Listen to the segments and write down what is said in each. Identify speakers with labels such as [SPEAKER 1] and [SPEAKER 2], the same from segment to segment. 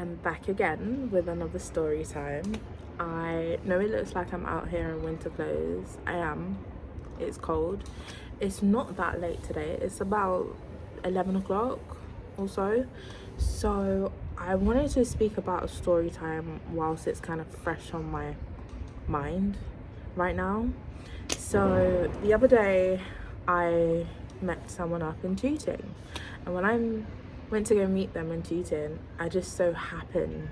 [SPEAKER 1] I'm back again with another story time. I know it looks like I'm out here in winter clothes. I am. It's cold. It's not that late today. It's about 11 o'clock or so. So I wanted to speak about a story time whilst it's kind of fresh on my mind right now. So the other day I met someone up in Tooting, and when I went to go meet them in Tooting, I just so happened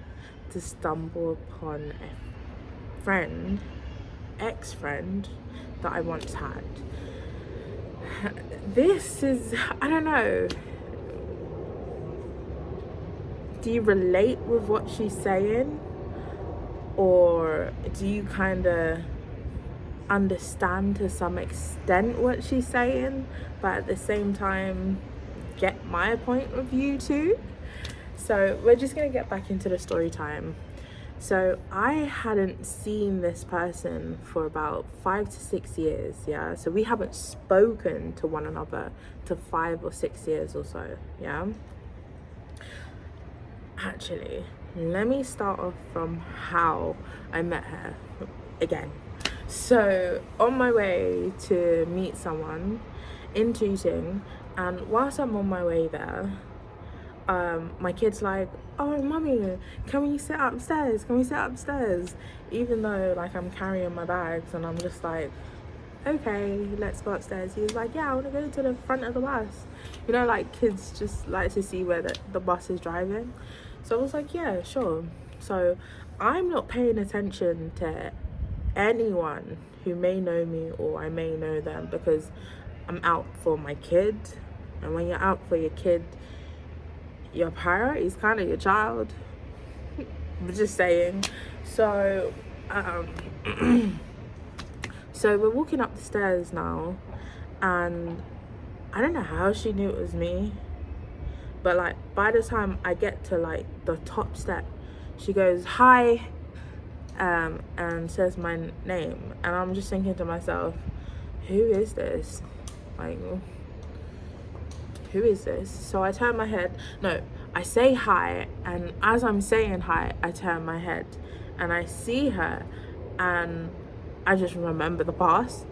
[SPEAKER 1] to stumble upon a friend, ex-friend that I once had. This is, I don't know, do you relate with what she's saying, or do you kind of understand to some extent what she's saying, but at the same time get my point of view too? So we're just gonna get back into the story time. So I hadn't seen this person for about 5 to 6 years, yeah? So we haven't spoken to one another to 5 or 6 years or so, yeah? Actually, let me start off from how I met her again. So on my way to meet someone in Tooting, and whilst I'm on my way there, my kid's like, oh mummy, can we sit upstairs? Even though like I'm carrying my bags, and I'm just like, okay, let's go upstairs. He was like, yeah, I want to go to the front of the bus. You know, like kids just like to see where the bus is driving. So I was like, yeah, sure. So I'm not paying attention to anyone who may know me or I may know them, because I'm out for my kid. And when you're out for your kid, your priority is kind of your child. I'm just saying. So so we're walking up the stairs now, and I don't know how she knew it was me, but like by the time I get to like the top step, she goes, hi, and says my name, and I'm just thinking to myself, who is this? Like, who is this? So I turn my head. No, I say hi, and as I'm saying hi, I turn my head and I see her, and I just remember the past,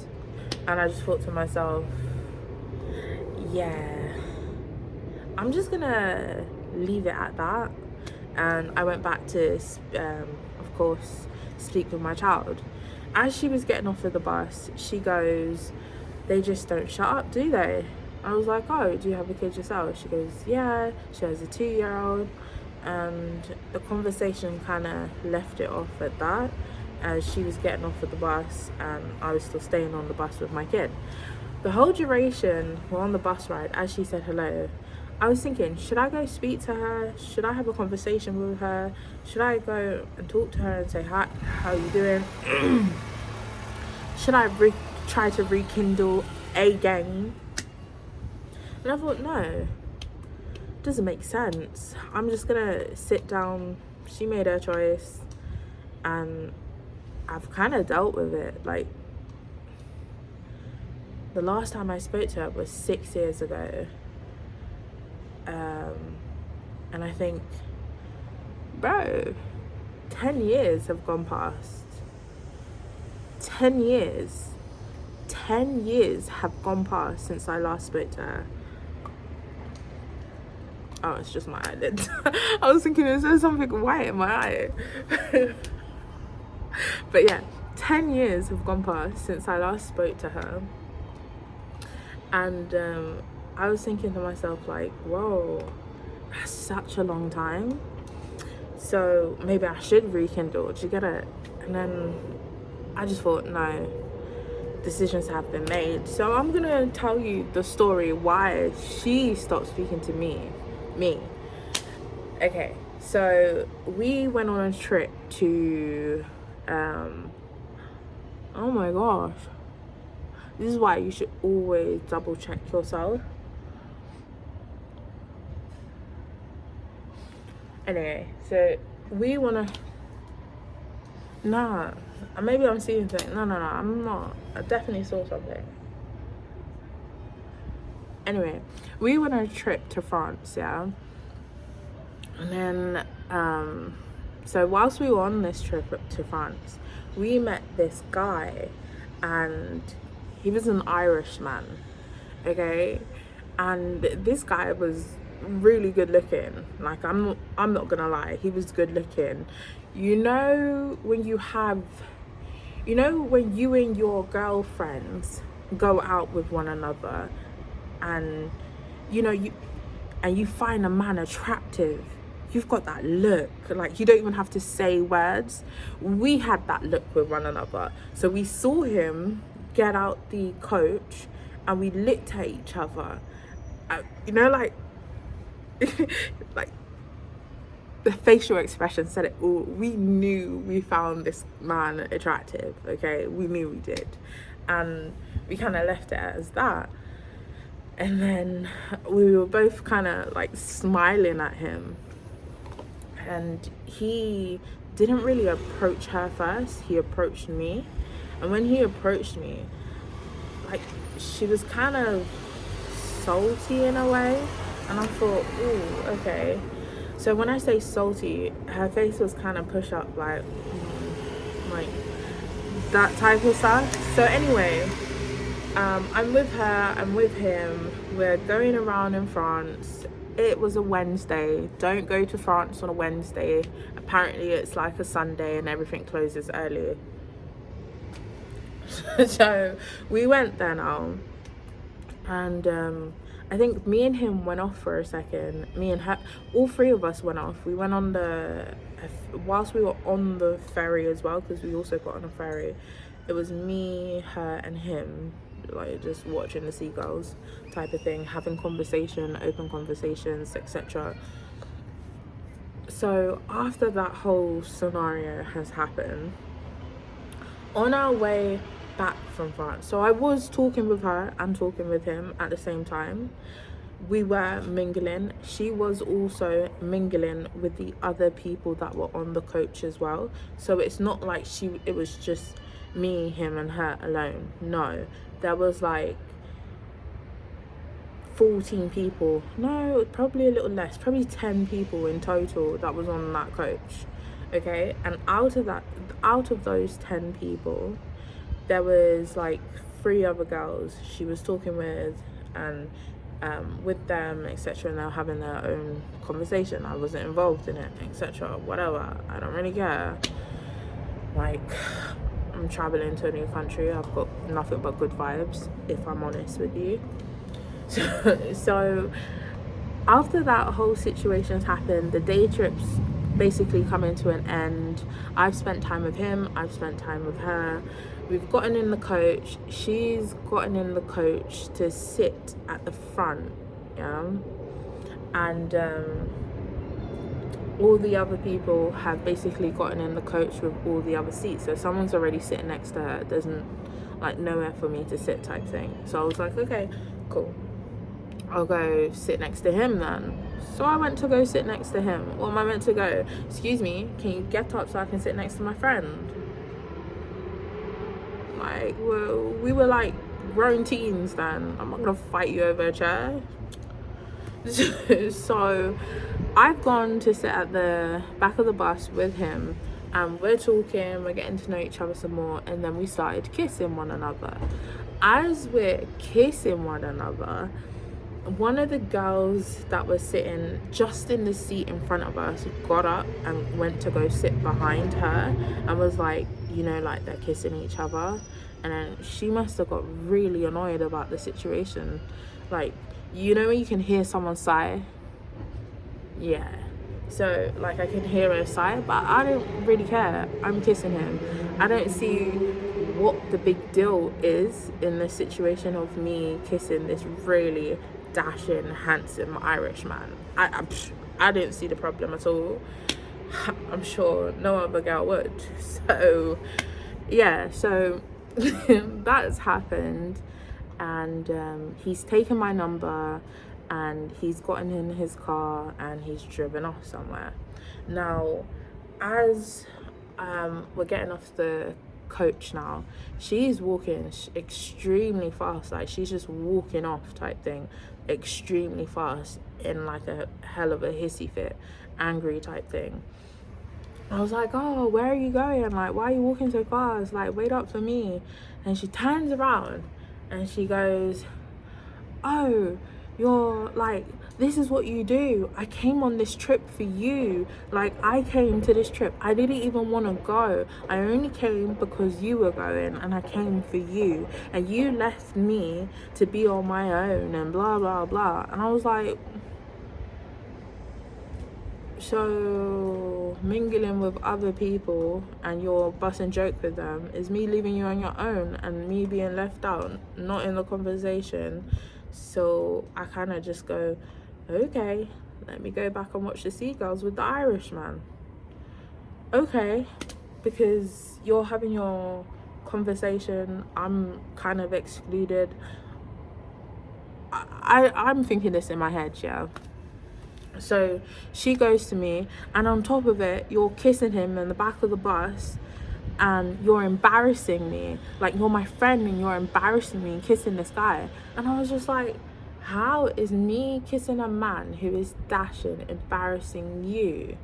[SPEAKER 1] and I just thought to myself, yeah, I'm just gonna leave it at that. And I went back to, of course, speak with my child. As she was getting off of the bus, she goes, they just don't shut up, do they? I was like, oh, do you have a kid yourself? She goes, yeah, she has a 2-year-old. And the conversation kind of left it off at that, as she was getting off of the bus and I was still staying on the bus with my kid. The whole duration we're on the bus ride, as she said hello, I was thinking, should I go speak to her? Should I have a conversation with her? Should I go and talk to her and say, hi, how are you doing? Should I try to rekindle a gang? And I thought, no, doesn't make sense. I'm just gonna sit down. She made her choice, and I've kind of dealt with it. Like, the last time I spoke to her was 6 years ago. And I think, bro, 10 years have gone past. 10 years. 10 years have gone past since I last spoke to her. Oh, it's just my eyelids. I was thinking, is there something white in my eye? But yeah, 10 years have gone past since I last spoke to her. And I was thinking to myself, like, whoa, that's such a long time. So maybe I should rekindle. Do you get it? And then I just thought, no, decisions have been made. So I'm gonna tell you the story why she stopped speaking to me. Okay, so we went on a trip to oh my gosh, this is why you should always double check yourself. Anyway, so we wanna, nah, maybe I'm seeing things. No, I'm not. I definitely saw something. Anyway, we went on a trip to France, yeah? And then So whilst we were on this trip to France, we met this guy, and he was an Irishman, okay? And this guy was really good looking. Like, I'm not gonna lie, he was good looking. You know when you and your girlfriends go out with one another, and you find a man attractive, you've got that look, like you don't even have to say words. We had that look with one another. So we saw him get out the coach and we looked at each other, like like the facial expression said it all. We knew we found this man attractive, okay? We knew we did. And we kind of left it as that. And then we were both kind of like smiling at him. And he didn't really approach her first. He approached me. And when he approached me, like, she was kind of salty in a way. And I thought, ooh, okay. So when I say salty, her face was kind of push up, like that type of stuff. So anyway, I'm with her, I'm with him. We're going around in France. It was a Wednesday. Don't go to France on a Wednesday. Apparently it's like a Sunday and everything closes early. So we went there now. And I think me and him went off for a second. Me and her, all three of us went off. We went on whilst we were on the ferry as well, because we also got on a ferry. It was me, her and him, like just watching the seagulls type of thing, having open conversations, etc. So after that whole scenario has happened, on our way back from France, so I was talking with her and talking with him at the same time. We were mingling. She was also mingling with the other people that were on the coach as well. So it's not like it was just me, him and her alone. No, there was like 14 people. No, probably a little less, probably 10 people in total that was on that coach, okay? And out of those 10 people, there was like 3 other girls she was talking with, and with them, etc. And they were having their own conversation. I wasn't involved in it, etc. Whatever, I don't really care. Like, I'm traveling to a new country. I've got nothing but good vibes, if I'm honest with you. So after that whole situation's happened, the day trips basically coming to an end. I've spent time with him, I've spent time with her. We've gotten in the coach. She's gotten in the coach to sit at the front, yeah? And all the other people have basically gotten in the coach with all the other seats. So someone's already sitting next to her. There's like nowhere for me to sit type thing. So I was like, okay, cool. I'll go sit next to him then. So I went to go sit next to him. What am I meant to go? Excuse me, can you get up so I can sit next to my friend? Like, well, we were like grown teens then. I'm not gonna fight you over a chair. So I've gone to sit at the back of the bus with him, and we're talking, we're getting to know each other some more, and then we started kissing one another. As we're kissing one another, one of the girls that was sitting just in the seat in front of us got up and went to go sit behind her and was like, like they're kissing each other. And then she must have got really annoyed about the situation. Like, when you can hear someone sigh? Yeah. So, like, I can hear her sigh, but I don't really care. I'm kissing him. I don't see what the big deal is in the situation of me kissing this really dashing, handsome Irish man. I didn't see the problem at all. I'm sure no other girl would. So yeah, so that's happened, and he's taken my number and he's gotten in his car and he's driven off somewhere. Now, as we're getting off the coach now, she's walking extremely fast, like she's just walking off type thing, extremely fast, in like a hell of a hissy fit. angry type thing. I was like, oh, where are you going? Like, why are you walking so fast? Like, wait up for me. And she turns around and she goes, oh, you're like, this is what you do. I came on this trip for you. Like, I came to this trip. I didn't even want to go. I only came because you were going, and I came for you. And you left me to be on my own and blah, blah, blah. And I was like, so mingling with other people and you're busting joke with them is me leaving you on your own and me being left out, not in the conversation. So I kind of just go, okay, let me go back and watch the Seagulls with the Irishman. Okay, because you're having your conversation, I'm kind of excluded. I'm thinking this in my head, yeah. So she goes to me, and on top of it, you're kissing him in the back of the bus, and you're embarrassing me. Like, you're my friend and you're embarrassing me and kissing this guy. And I was just like, how is me kissing a man who is dashing embarrassing you?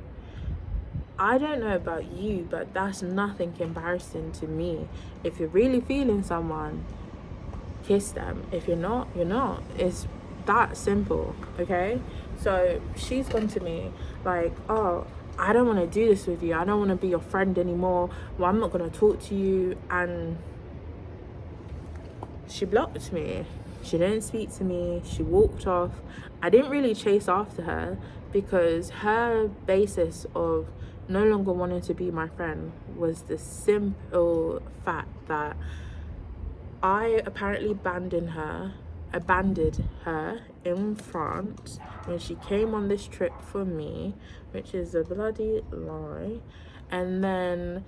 [SPEAKER 1] I don't know about you, but that's nothing embarrassing to me. If you're really feeling someone, kiss them. If you're not, you're not. It's that simple, okay? So she's gone to me like, oh, I don't want to do this with you. I don't want to be your friend anymore. Well, I'm not going to talk to you. And she blocked me. She didn't speak to me. She walked off. I didn't really chase after her because her basis of no longer wanting to be my friend was the simple fact that I apparently abandoned her in France when she came on this trip for me, which is a bloody lie. And then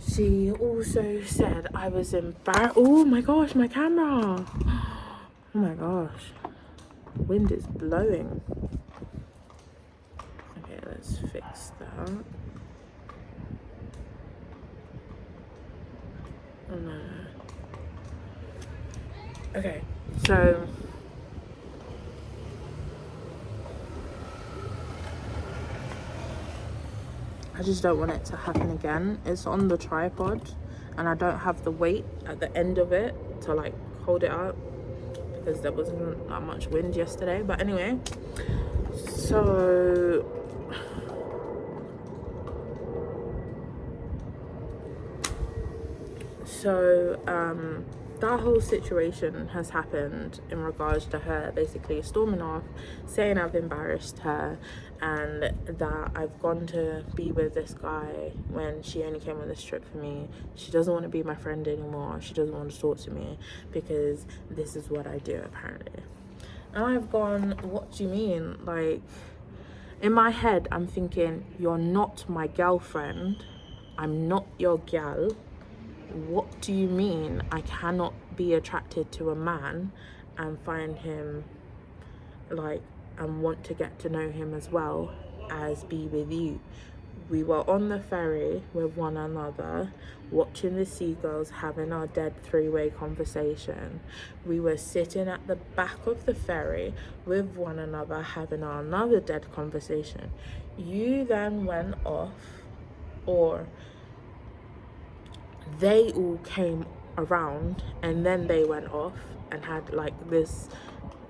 [SPEAKER 1] she also said I was embarrassed. Oh my gosh, my camera. Oh my gosh. Wind is blowing. Okay, let's fix that. Oh no. Okay, so I just don't want it to happen again. It's on the tripod and I don't have the weight at the end of it to like hold it up because there wasn't that much wind yesterday. But anyway, so that whole situation has happened in regards to her basically storming off, saying I've embarrassed her and that I've gone to be with this guy when she only came on this trip for me. She doesn't want to be my friend anymore. She doesn't want to talk to me because this is what I do apparently. And I've gone, what do you mean? Like, in my head, I'm thinking, you're not my girlfriend. I'm not your gal. What do you mean I cannot be attracted to a man and find him like and want to get to know him as well as be with you? We were on the ferry with one another, watching the seagulls, having our dead three-way conversation. We were sitting at the back of the ferry with one another, having our another dead conversation. You then went off, or they all came around and then they went off and had like this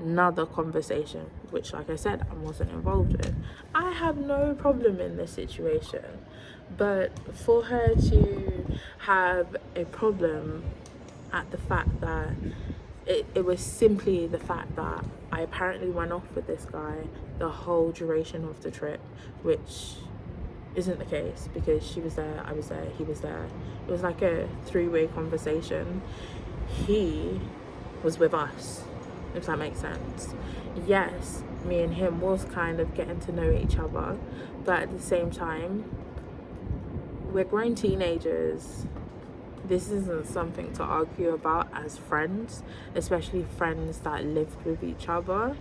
[SPEAKER 1] another conversation, which like I said, I wasn't involved in. I have no problem in this situation, but for her to have a problem at the fact that it was simply the fact that I apparently went off with this guy the whole duration of the trip, which isn't the case because she was there, I was there, he was there. It was like a three-way conversation. He was with us, if that makes sense. Yes, me and him was kind of getting to know each other, but at the same time, we're grown teenagers. This isn't something to argue about as friends, especially friends that lived with each other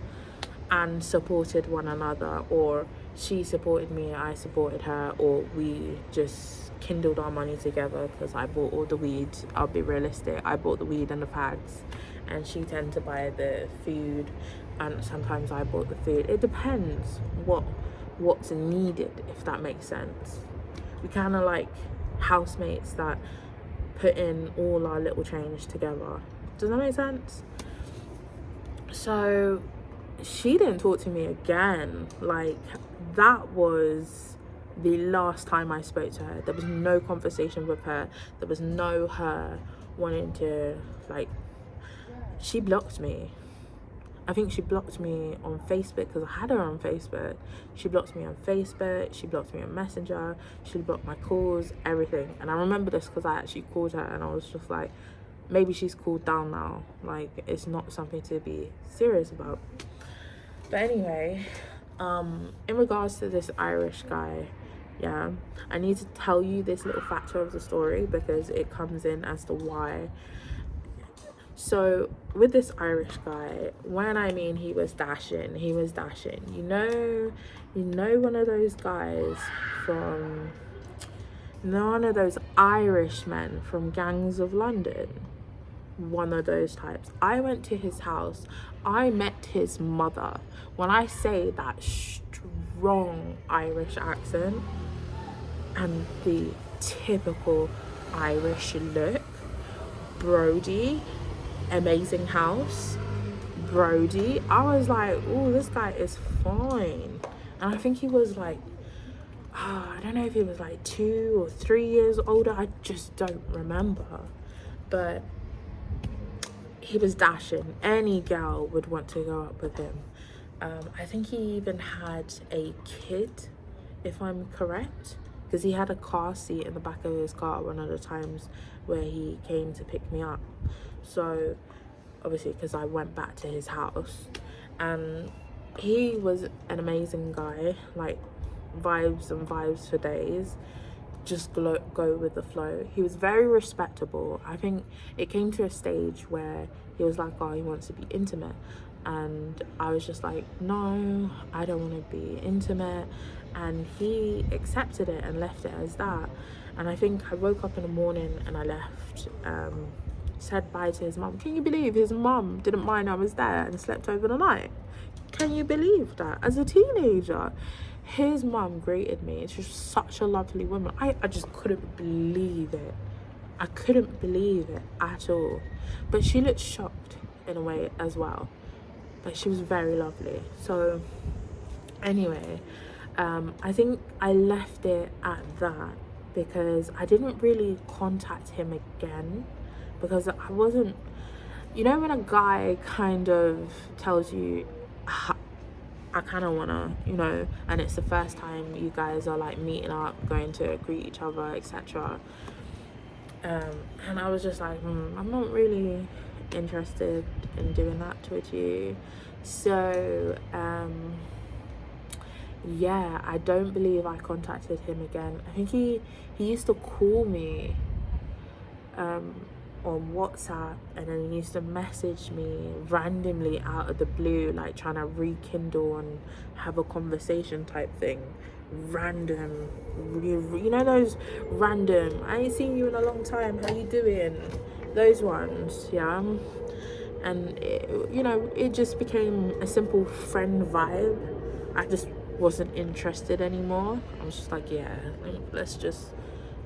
[SPEAKER 1] and supported one another, or she supported me, I supported her, or we just kindled our money together because I bought all the weed. I'll be realistic, I bought the weed and the fags and she tended to buy the food, and sometimes I bought the food. It depends what what's needed, if that makes sense. We kind of like housemates that put in all our little change together. Does that make sense? So she didn't talk to me again. Like, that was the last time I spoke to her. There was no conversation with her. There was no her wanting to, like, she blocked me. I think she blocked me on Facebook because I had her on Facebook. She blocked me on Facebook. She blocked me on Messenger. She blocked my calls, everything. And I remember this because I actually called her and I was just like, maybe she's cooled down now. Like, it's not something to be serious about. But anyway, in regards to this Irish guy, yeah, I need to tell you this little factor of the story because it comes in as to why. So with this Irish guy, when I mean he was dashing, you know one of those guys from, one of those Irish men from Gangs of London, one of those types. I went to his house, I met his mother. When I say that strong Irish accent and the typical Irish look, Brody, amazing house, Brody, I was like, oh, this guy is fine. And I think he was like, I don't know if he was like 2 or 3 years older, I just don't remember, but he was dashing. Any girl would want to go up with him. I think he even had a kid, if I'm correct, because he had a car seat in the back of his car one of the times where he came to pick me up. So obviously, because I went back to his house, and he was an amazing guy, like vibes and vibes for days, just go with the flow. He was very respectable. I think it came to a stage where he was like, oh, he wants to be intimate, and I was just like, no, I don't want to be intimate, and he accepted it and left it as that. And I think I woke up in the morning and I left, said bye to his mum. Can you believe his mum didn't mind I was there and slept over the night? Can you believe that? As a teenager, his mum greeted me. She's such a lovely woman. I just couldn't believe it. I couldn't believe it at all. But she looked shocked in a way as well. But she was very lovely. So anyway, I think I left it at that because I didn't really contact him again, because I wasn't, you know when a guy kind of tells you, I kind of want to, you know, and it's the first time you guys are like meeting up, going to greet each other, etc. And I was just like, I'm not really interested in doing that with you. So yeah, I don't believe I contacted him again. I think he used to call me on WhatsApp, and then he used to message me randomly out of the blue, like trying to rekindle and have a conversation type thing. Random, you know, those random, I ain't seen you in a long time, how you doing, those ones, yeah. And it, you know, it just became a simple friend vibe. I just wasn't interested anymore. I was just like, yeah, let's just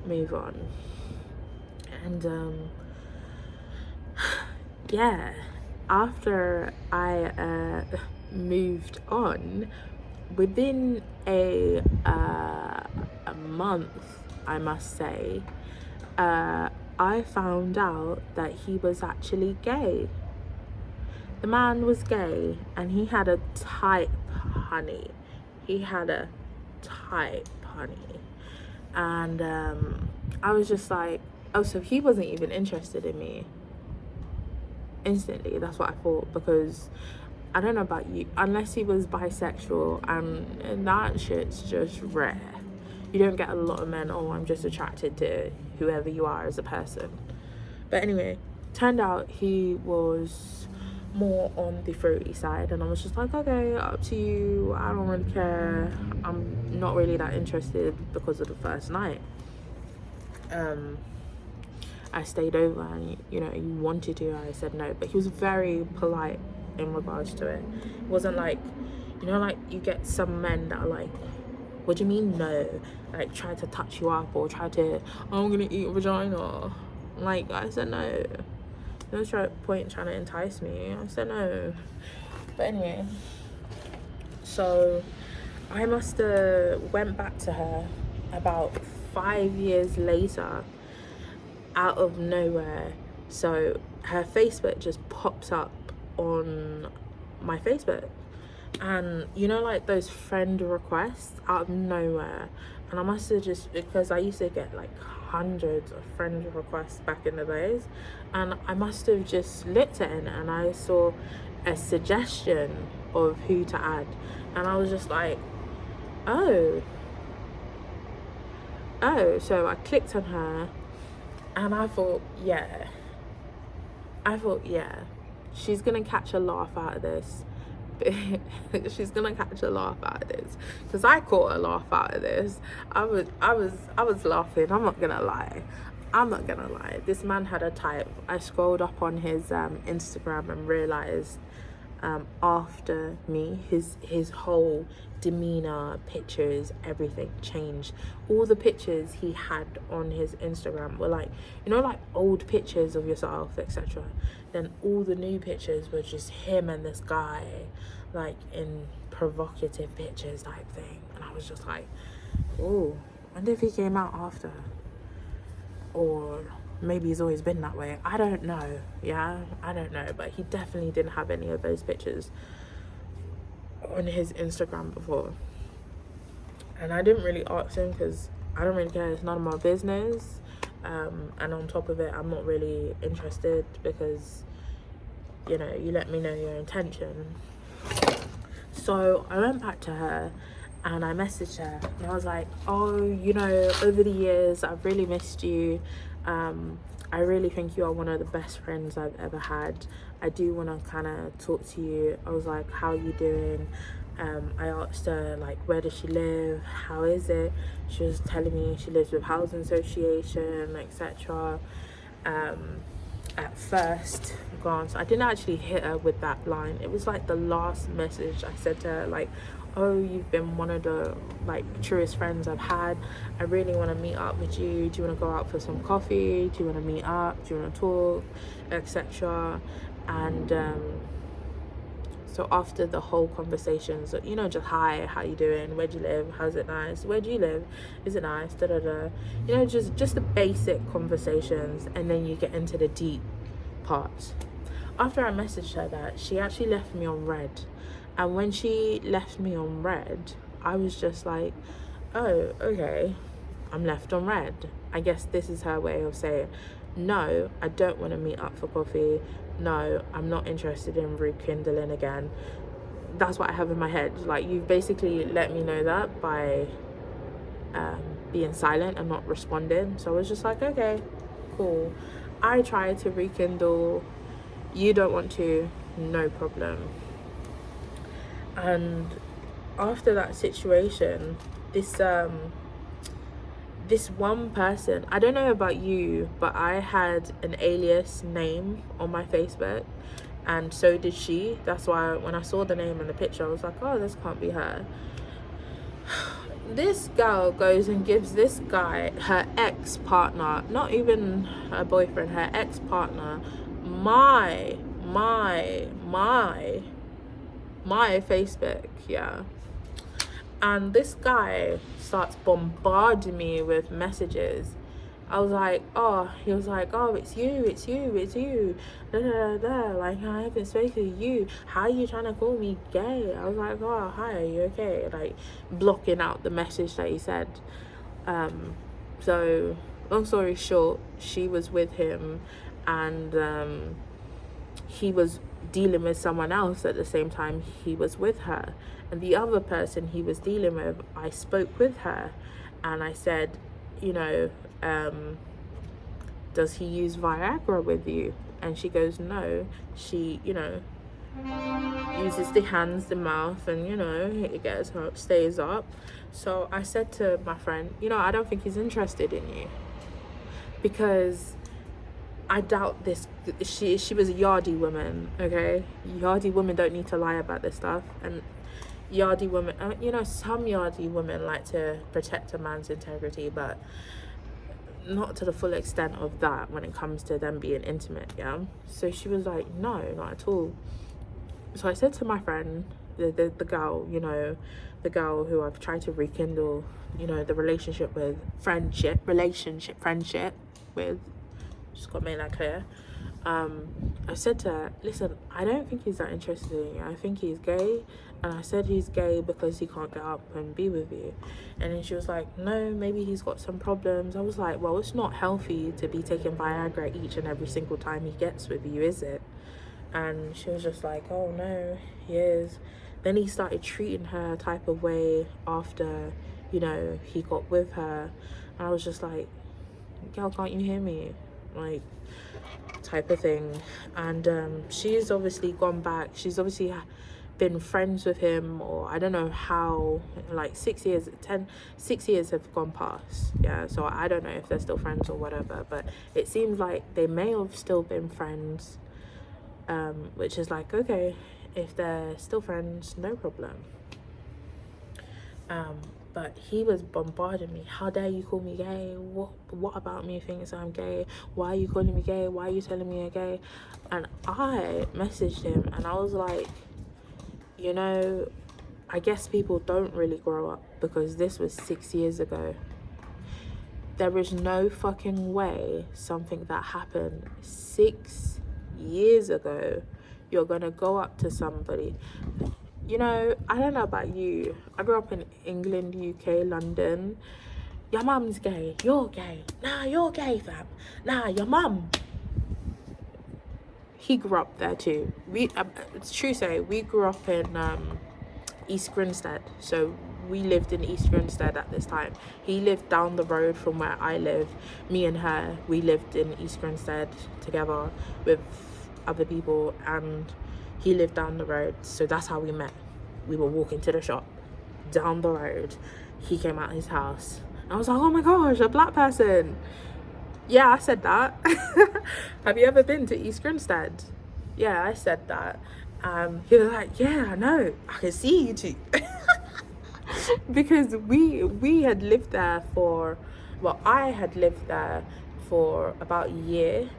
[SPEAKER 1] move on. And yeah, after I moved on, within a month, I must say, I found out that he was actually gay. The man was gay, and he had a type, honey. He had a type, honey. And I was just like, oh, so he wasn't even interested in me. Instantly, that's what I thought, because I don't know about you, unless he was bisexual, and that shit's just rare. You don't get a lot of men, oh, I'm just attracted to whoever you are as a person. But anyway, turned out he was more on the fruity side, and I was just like, okay, up to you, I don't really care, I'm not really that interested because of the first night. I stayed over, and you know, he wanted to, I said no, but he was very polite in regards to it. It wasn't like, you know, like you get some men that are like What do you mean no? Like, try to touch you up or try to, oh, I'm gonna eat a vagina. Like, I said no. No point trying to entice me. I said no. But anyway, so I must have went back to her about 5 years later, out of nowhere. So her Facebook just pops up on my Facebook, and you know, like those friend requests out of nowhere. And I must have just, because I used to get like hundreds of friend requests back in the days, and I must have just looked at it and I saw a suggestion of who to add, and I was just like, oh, so I clicked on her, and I thought, yeah, she's gonna catch a laugh out of this. She's gonna catch a laugh out of this, because I caught a laugh out of this. I was laughing. I'm not gonna lie. This man had a type. I scrolled up on his Instagram and realized, after me, his whole demeanor, pictures, everything changed. All the pictures he had on his Instagram were like, you know, like old pictures of yourself, etc. Then all the new pictures were just him and this guy, like in provocative pictures type thing. And I was just like, oh, I wonder if he came out after, or maybe he's always been that way. I don't know. I don't know, but he definitely didn't have any of those pictures on his Instagram before. And I didn't really ask him because I don't really care. It's none of my business. And on top of it, I'm not really interested, because, you know, you let me know your intention. So I went back to her and I messaged her and I was like, oh, you know, over the years I've really missed you. I really think you are one of the best friends I've ever had. I do want to kind of talk to you. I was like, how are you doing? I asked her, like, where does she live? How is it? She was telling me she lives with Housing Association, etc. At first glance, I didn't actually hit her with that line. It was like the last message I said to her, like, oh, you've been one of the like truest friends I've had. I really want to meet up with you. Do you want to go out for some coffee? Do you want to meet up? Do you want to talk, etc. And so after the whole conversation, so, you know, just hi, how you doing, where do you live, how's it nice, where do you live, is it nice, da da da, you know, just the basic conversations, and then you get into the deep parts. After I messaged her that, she actually left me on red. And when she left me on red, I was just like, oh, okay, I'm left on red. I guess this is her way of saying, no, I don't want to meet up for coffee. No, I'm not interested in rekindling again. That's what I have in my head. Like, you've basically let me know that by being silent and not responding. So I was just like, okay, cool. I tried to rekindle. You don't want to, no problem. And after that situation, this one person, I don't know about you, but I had an alias name on my Facebook, and so did she. That's why when I saw the name and the picture, I was like, oh, this can't be her. This girl goes and gives this guy, her ex-partner, not even her boyfriend, her ex-partner, my Facebook, yeah. And this guy starts bombarding me with messages. I was like, oh, he was like, oh, it's you, da da da da, like, I haven't spoken to you, how are you trying to call me gay? I was like, oh, hi, are you okay? Like, blocking out the message that he said. So long story short, she was with him, and he was dealing with someone else at the same time he was with her. And the other person he was dealing with, I spoke with her and I said, you know, does he use Viagra with you? And she goes, no. She, you know, uses the hands, the mouth, and, you know, it gets up, stays up. So I said to my friend, you know, I don't think he's interested in you, because I doubt this. She was a Yardie woman, okay? Yardie women don't need to lie about this stuff. And Yardy women, you know, some yardy women like to protect a man's integrity, but not to the full extent of that when it comes to them being intimate. Yeah, so she was like, no, not at all. So I said to my friend, the girl, you know, the girl who I've tried to rekindle, you know, the relationship with, friendship with, just got to make that clear. I said to her, listen, I don't think he's that interested in you. I think he's gay. And I said he's gay because he can't get up and be with you. And then she was like, no, maybe he's got some problems. I was like, well, it's not healthy to be taking Viagra each and every single time he gets with you, is it? And she was just like, oh no, he is. Then he started treating her a type of way after, you know, he got with her. And I was just like, girl, can't you hear me? Like, type of thing. And she's obviously gone back. She's obviously been friends with him, or I don't know how, like 6 years have gone past. Yeah, so I don't know if they're still friends or whatever, but it seems like they may have still been friends, which is like, okay, if they're still friends, no problem. But he was bombarding me. How dare you call me gay? What about me thinks I'm gay? Why are you calling me gay? Why are you telling me I'm gay? And I messaged him and I was like, you know, I guess people don't really grow up, because this was 6 years ago. There is no fucking way something that happened 6 years ago, you're gonna go up to somebody. You know, I don't know about you. I grew up in England, UK, London. Your mum's gay. You're gay. Nah, you're gay, fam. Nah, your mum. He grew up there too. It's true say, we grew up in East Grinstead. So we lived in East Grinstead at this time. He lived down the road from where I live. Me and her, we lived in East Grinstead together with other people, and he lived down the road. So that's how we met. We were walking to the shop down the road. He came out of his house. I was like, oh my gosh, a black person. Yeah, I said that. Have you ever been to East Grinstead? Yeah, I said that. He was like, yeah, I know. I can see you too. Because we had lived there for, well, I had lived there for about a year,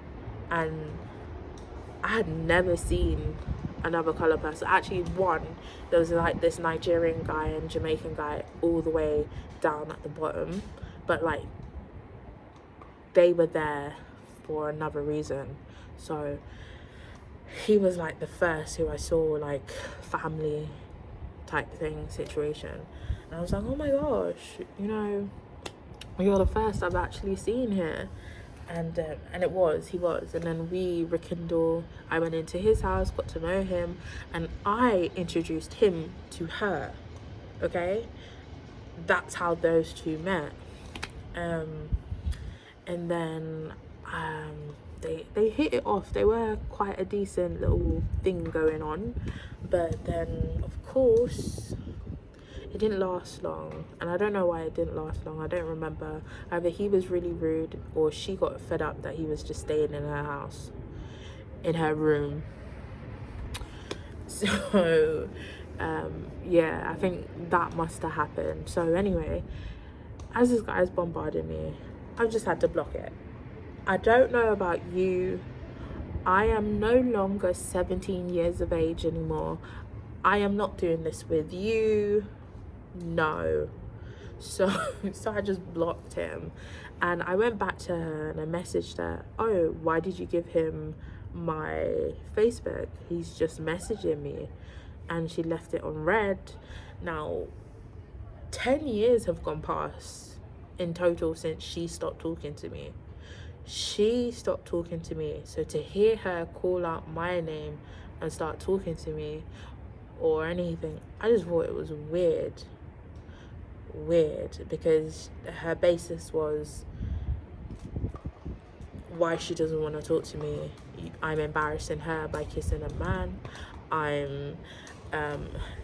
[SPEAKER 1] and I had never seen another colour person. Actually, there was like this Nigerian guy and Jamaican guy all the way down at the bottom, but like they were there for another reason. So he was like the first who I saw, like, family type thing situation, and I was like, oh my gosh, you know, you're the first I've actually seen here. And he was. And then we rekindled. I went into his house, got to know him, and I introduced him to her. Okay, that's how those two met. And then they hit it off. They were quite a decent little thing going on, but then of course it didn't last long, and I don't know why it didn't last long. I don't remember. Either he was really rude, or she got fed up that he was just staying in her house, in her room. So yeah, I think that must have happened. So anyway, as this guy's bombarding me, I've just had to block it. I don't know about you. I am no longer 17 years of age anymore. I am not doing this with you. No. So I just blocked him, and I went back to her and I messaged her, oh, why did you give him my Facebook? He's just messaging me. And she left it on read. Now 10 years have gone past in total since she stopped talking to me. So to hear her call out my name and start talking to me or anything, I just thought it was weird, because her basis was why she doesn't want to talk to me. I'm embarrassing her by kissing a man.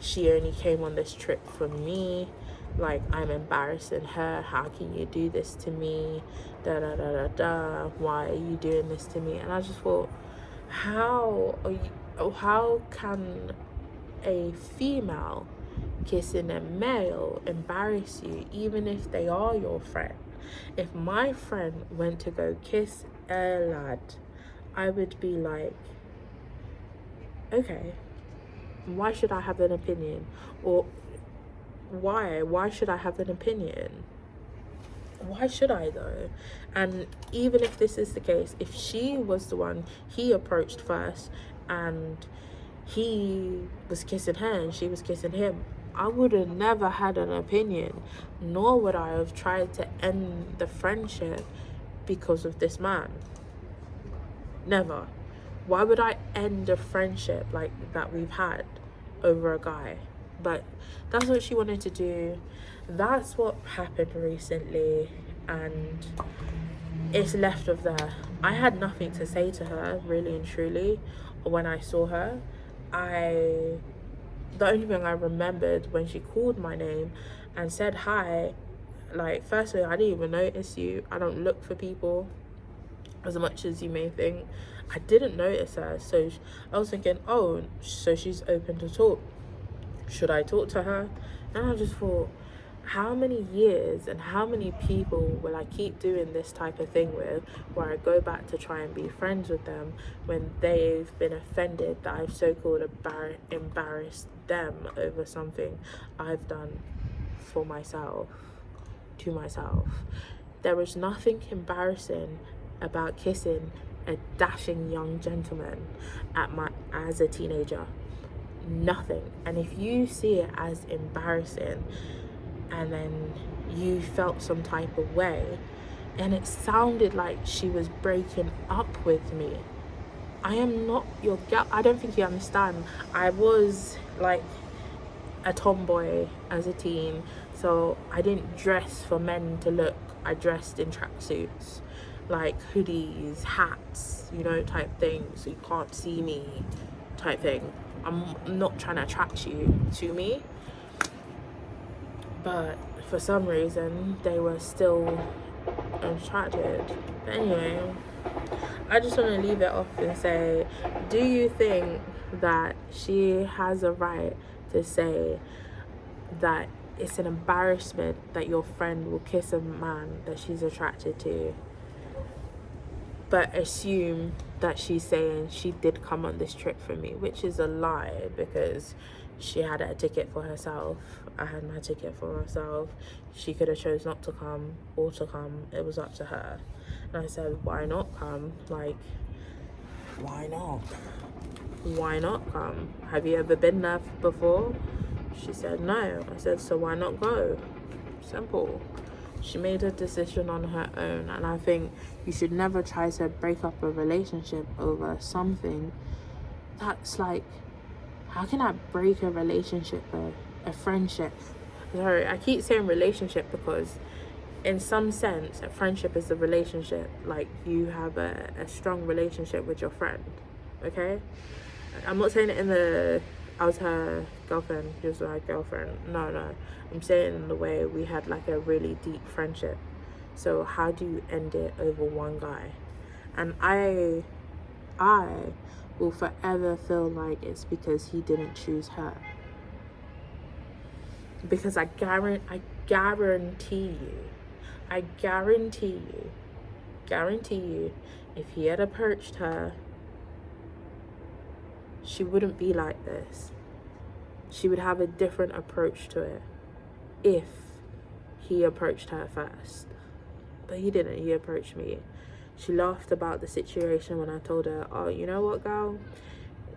[SPEAKER 1] She only came on this trip for me. Like, I'm embarrassing her. How can you do this to me? Da da da da da. Why are you doing this to me? And I just thought, how can a female kissing a male embarrass you, even if they are your friend? If my friend went to go kiss a lad, I would be like, okay, why should I have an opinion? Or why should I have an opinion? Why should I though? And even if this is the case, if she was the one he approached first and he was kissing her and she was kissing him, I would have never had an opinion, nor would I have tried to end the friendship because of this man. Never. Why would I end a friendship like that we've had over a guy? But that's what she wanted to do. That's what happened recently, and it's left of there. I had nothing to say to her, really and truly, when I saw her. The only thing I remembered when she called my name and said hi, like, firstly, I didn't even notice you. I don't look for people as much as you may think. I didn't notice her, so I was thinking, oh, so she's open to talk. Should I talk to her? And I just thought, how many years and how many people will I keep doing this type of thing with, where I go back to try and be friends with them when they've been offended that I've so-called embarrassed them over something I've done for myself, to myself. There was nothing embarrassing about kissing a dashing young gentleman as a teenager. Nothing. And if you see it as embarrassing and then you felt some type of way and it sounded like she was breaking up with me, I am not your girl. I don't think you understand. I was like a tomboy as a teen, so I didn't dress for men to look. I dressed in tracksuits, like hoodies, hats, type thing, so you can't see me type thing. I'm not trying to attract you to me, but for some reason they were still attracted. But anyway, I just want to leave it off and say, do you think that she has a right to say that it's an embarrassment that your friend will kiss a man that she's attracted to, but assume that she's saying she did come on this trip for me, which is a lie, because she had a ticket for herself. I had my ticket for myself. She could have chose not to come or to come. It was up to her. And I said, why not come? Like, why not? Why not come? Have you ever been there before? She said no. I said, so why not go? Simple. She made a decision on her own, and I think you should never try to break up a relationship over something that's like, how can I break a relationship, a friendship? Sorry, I keep saying relationship because in some sense a friendship is a relationship. Like, you have a strong relationship with your friend, okay? I'm not saying it in the I was her girlfriend, she was my girlfriend. No. I'm saying in the way we had like a really deep friendship. So how do you end it over one guy? And I will forever feel like it's because he didn't choose her. Because I guarantee you, if he had approached her, she wouldn't be like this. She would have a different approach to it if he approached her first. But he didn't. He approached me. She laughed about the situation when I told her, oh, you know what, girl?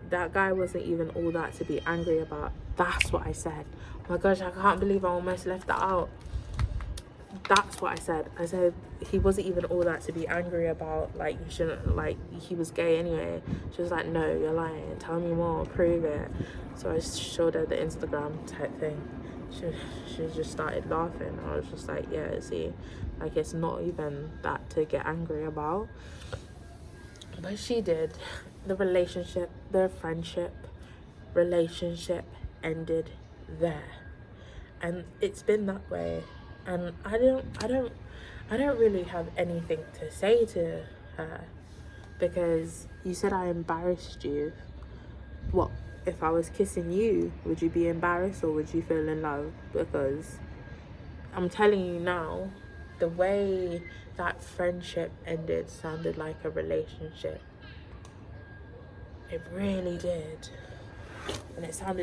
[SPEAKER 1] That guy wasn't even all that to be angry about. That's what I said. Oh my gosh, I can't believe I almost left that out. That's what I said. I said he wasn't even all that to be angry about. Like, you shouldn't, like, he was gay anyway. She was like, no, you're lying. Tell me more. Prove it. So I showed her the Instagram type thing. She just started laughing. I was just like, yeah, see, like, it's not even that to get angry about. But she did. The friendship relationship ended there. And it's been that way. And I don't really have anything to say to her, because you said I embarrassed you. What? if I was kissing you, would you be embarrassed or would you feel in love? Because I'm telling you now, the way that friendship ended sounded like a relationship. It really did. And it sounded